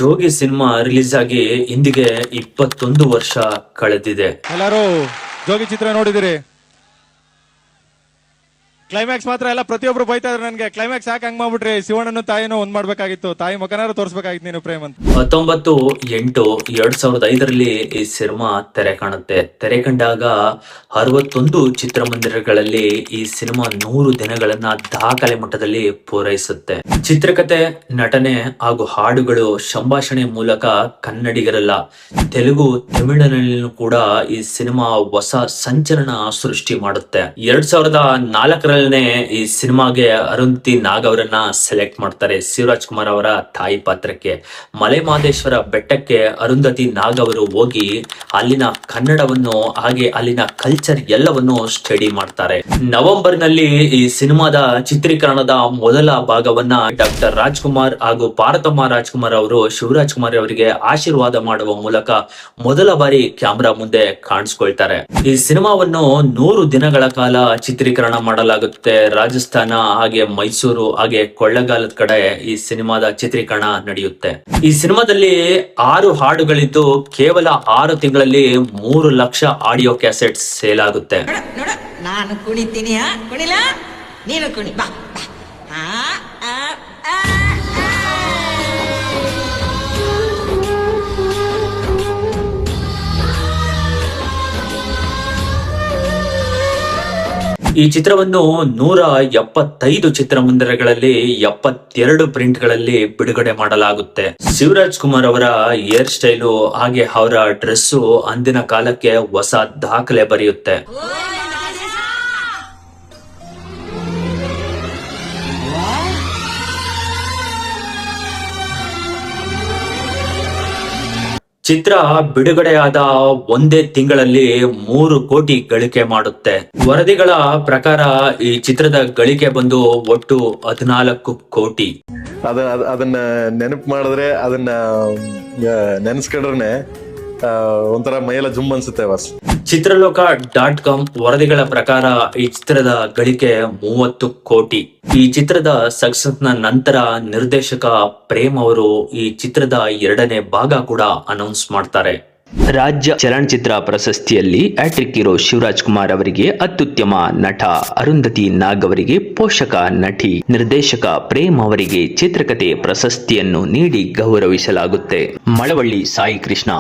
ಜೋಗಿ cinema release ಆಗಿ ಇಂದಿಗೆ 21 ವರ್ಷ ಕಳೆದಿದೆ. ಎಲ್ಲರೂ ಜೋಗಿ ಚಿತ್ರ ನೋಡಿದಿರಿ. ಕ್ಲೈಮ್ಯಾಕ್ಸ್ ಮಾತ್ರ ಎಲ್ಲ ಪ್ರತಿಯೊಬ್ರು ಬೈತಾ ಇದ್ರು ನನ್ಗೆ, ಕ್ಲೈಮ್ಯಾಕ್ಸ್ ಯಾಕೆ ಹಂಗ್ ಮಾಡ್ಬಿಟ್ರಿ, ಶಿವಣ್ಣನು ತಾಯಿನೂ ಒಂದ್ ಮಾಡ್ಬೇಕಾಗಿತ್ತು, ತಾಯಿ ಮಕನಾರು ತೋರಿಸಬೇಕಾಗಿತ್ತು ನೀನು ಪ್ರೇಮ್ ಅಂತ. 19/8/2005 ಈ ಸಿನಿಮಾ ತೆರೆ ಕಾಣುತ್ತೆ. ತೆರೆ ಕಂಡಾಗ 61 ಚಿತ್ರಮಂದಿರಗಳಲ್ಲಿ ಈ ಸಿನಿಮಾ 100 ದಿನಗಳನ್ನ ದಾಖಲೆ ಮಟ್ಟದಲ್ಲಿ ಪೂರೈಸುತ್ತೆ. ಚಿತ್ರಕಥೆ, ನಟನೆ ಹಾಗೂ ಹಾಡುಗಳು, ಸಂಭಾಷಣೆ ಮೂಲಕ ಕನ್ನಡಿಗರಲ್ಲ ತೆಲುಗು, ತಮಿಳಿನಲ್ಲೂ ಕೂಡ ಈ ಸಿನಿಮಾ ಹೊಸ ಸಂಚಲನ ಸೃಷ್ಟಿ ಮಾಡುತ್ತೆ. 2004 ಈ ಸಿನಿಮಾಗೆ ಅರುಂಧತಿ ನಾಗ್ ಅವರನ್ನ ಸೆಲೆಕ್ಟ್ ಮಾಡ್ತಾರೆ ಶಿವರಾಜ್ ಕುಮಾರ್ ಅವರ ತಾಯಿ ಪಾತ್ರಕ್ಕೆ. ಮಲೆ ಮಹದೇಶ್ವರ ಬೆಟ್ಟಕ್ಕೆ ಅರುಂಧತಿ ನಾಗ್ ಅವರು ಹೋಗಿ ಅಲ್ಲಿನ ಕನ್ನಡವನ್ನು ಹಾಗೆ ಅಲ್ಲಿನ ಕಲ್ಚರ್ ಎಲ್ಲವನ್ನು ಸ್ಟಡಿ ಮಾಡ್ತಾರೆ. ನವೆಂಬರ್ ನಲ್ಲಿ ಈ ಸಿನಿಮಾದ ಚಿತ್ರೀಕರಣದ ಮೊದಲ ಭಾಗವನ್ನ ಡಾಕ್ಟರ್ ರಾಜ್ಕುಮಾರ್ ಹಾಗೂ ಪಾರ್ವತಮ್ಮ ರಾಜ್ಕುಮಾರ್ ಅವರು ಶಿವರಾಜ್ ಕುಮಾರ್ ಅವರಿಗೆ ಆಶೀರ್ವಾದ ಮಾಡುವ ಮೂಲಕ ಮೊದಲ ಬಾರಿ ಕ್ಯಾಮ್ರಾ ಮುಂದೆ ಕಾಣಿಸ್ಕೊಳ್ತಾರೆ. ಈ ಸಿನಿಮಾವನ್ನು 100 ದಿನಗಳ ಕಾಲ ಚಿತ್ರೀಕರಣ ಮಾಡಲಾಗುತ್ತೆ. ರಾಜಸ್ಥಾನ ಹಾಗೆ ಮೈಸೂರು ಹಾಗೆ ಕೊಳ್ಳೆಗಾಲದ ಕಡೆ ಈ ಸಿನಿಮಾದ ಚಿತ್ರೀಕರಣ ನಡೆಯುತ್ತೆ. ಈ ಸಿನಿಮಾದಲ್ಲಿ 6 ಹಾಡುಗಳಿದ್ದು ಕೇವಲ 6 ತಿಂಗಳಲ್ಲಿ 3 ಲಕ್ಷ ಆಡಿಯೋ ಕ್ಯಾಸೆಟ್ ಸೇಲ್ ಆಗುತ್ತೆ. ನಾನು ಕುಣಿತೀನಿ, ಕುಣಿಲ ನೀನು ಕುಣಿ ಬಾ. ಈ ಚಿತ್ರವನ್ನು 175 ಚಿತ್ರಮಂದಿರಗಳಲ್ಲಿ 72 ಪ್ರಿಂಟ್ಗಳಲ್ಲಿ ಬಿಡುಗಡೆ ಮಾಡಲಾಗುತ್ತೆ. ಶಿವರಾಜ್ ಕುಮಾರ್ ಅವರ ಹೇರ್ ಸ್ಟೈಲು ಹಾಗೆ ಅವರ ಡ್ರೆಸ್ಸು ಅಂದಿನ ಕಾಲಕ್ಕೆ ಹೊಸ ದಾಖಲೆ ಬರೆಯುತ್ತೆ. ಚಿತ್ರ ಬಿಡುಗಡೆಯಾದ ಒಂದೇ ತಿಂಗಳಲ್ಲಿ 3 ಕೋಟಿ ಗಳಿಕೆ ಮಾಡುತ್ತೆ. ವರದಿಗಳ ಪ್ರಕಾರ ಈ ಚಿತ್ರದ ಗಳಿಕೆ ಬಂದು ಒಟ್ಟು 14 ಕೋಟಿ. ಅದನ್ನ ನೆನಪು ಮಾಡಿದ್ರೆ, ಅದನ್ನ ನೆನೆಸ್ಕೊಂಡ್ರೆ ಒಂಥರ ಮೈಯೆಲ್ಲ ಜುಮ್ ಅನ್ಸುತ್ತೆ ಬಸ್. ಚಿತ್ರಲೋಕ.com ವರದಿಗಳ ಪ್ರಕಾರ ಈ ಚಿತ್ರದ ಗಳಿಕೆ 30 ಕೋಟಿ. ಈ ಚಿತ್ರದ ಸಕ್ಸಸ್ ನ ನಂತರ ನಿರ್ದೇಶಕ ಪ್ರೇಮ್ ಅವರು ಈ ಚಿತ್ರದ 2ನೇ ಭಾಗ ಕೂಡ ಅನೌನ್ಸ್ ಮಾಡ್ತಾರೆ. ರಾಜ್ಯ ಚಲನಚಿತ್ರ ಪ್ರಶಸ್ತಿಯಲ್ಲಿ ಹ್ಯಾಟ್ರಿಕ್ ಹೀರೋ ಶಿವರಾಜ್ ಕುಮಾರ್ ಅವರಿಗೆ ಅತ್ಯುತ್ತಮ ನಟ, ಅರುಂಧತಿ ನಾಗ್ ಅವರಿಗೆ ಪೋಷಕ ನಟಿ, ನಿರ್ದೇಶಕ ಪ್ರೇಮ್ ಅವರಿಗೆ ಚಿತ್ರಕಥೆ ಪ್ರಶಸ್ತಿಯನ್ನು ನೀಡಿ ಗೌರವಿಸಲಾಗುತ್ತೆ. ಮಳವಳ್ಳಿ ಸಾಯಿ ಕೃಷ್ಣ